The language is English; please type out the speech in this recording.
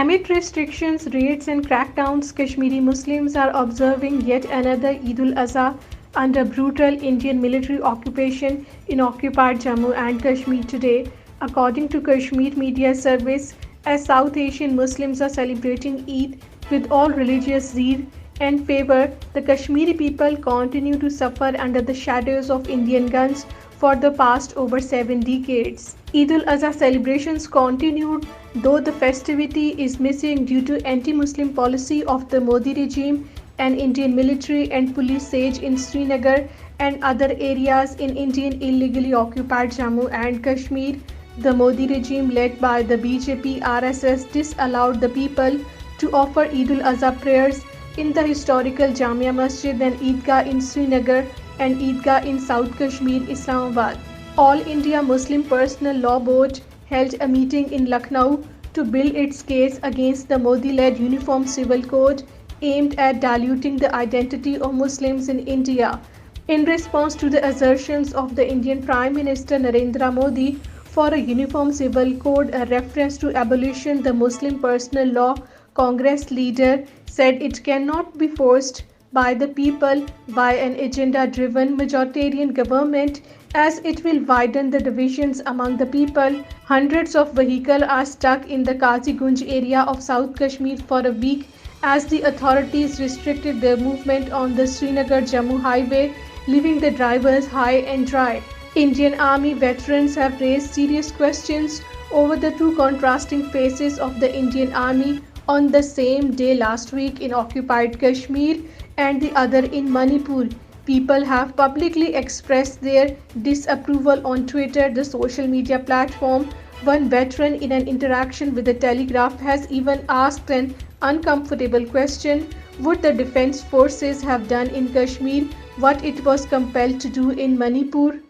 Amid restrictions, raids, and crackdowns, Kashmiri Muslims are observing yet another Eid ul-Azha under brutal Indian military occupation in occupied Jammu and Kashmir today. According to Kashmir Media Service, as South Asian Muslims are celebrating Eid with all religious zeal and fervor, the Kashmiri people continue to suffer under the shadows of Indian guns for the past over 7 decades. Eid ul-Azha celebrations continued, though the festivity is missing due to anti-Muslim policy of the Modi regime and Indian military and police siege in Srinagar and other areas in Indian illegally occupied Jammu and Kashmir. The Modi regime led by the BJP RSS disallowed the people to offer Eid ul-Azha prayers in the historical Jamia Masjid and Eidgah in Srinagar and Eidgah in South Kashmir, Islamabad. All India Muslim Personal Law Board held a meeting in Lucknow to build its case against the Modi-led Uniform Civil Code aimed at diluting the identity of Muslims in India. In response to the assertions of the Indian Prime Minister Narendra Modi for a Uniform Civil Code, a reference to abolition the Muslim Personal Law, Congress leader said it cannot be forced by the people by an agenda-driven majoritarian government as it will widen the divisions among the people. Hundreds of vehicles are stuck in the Kazigunj area of South Kashmir for a week as the authorities restricted their movement on the Srinagar-Jammu highway, leaving the drivers high and dry. Indian Army veterans have raised serious questions over the two contrasting faces of the Indian Army on the same day last week in occupied Kashmir and the other in Manipur. People have publicly expressed their disapproval on Twitter, the social media platform. One veteran in an interaction with the Telegraph has even asked an uncomfortable question: would the defense forces have done in Kashmir what it was compelled to do in Manipur?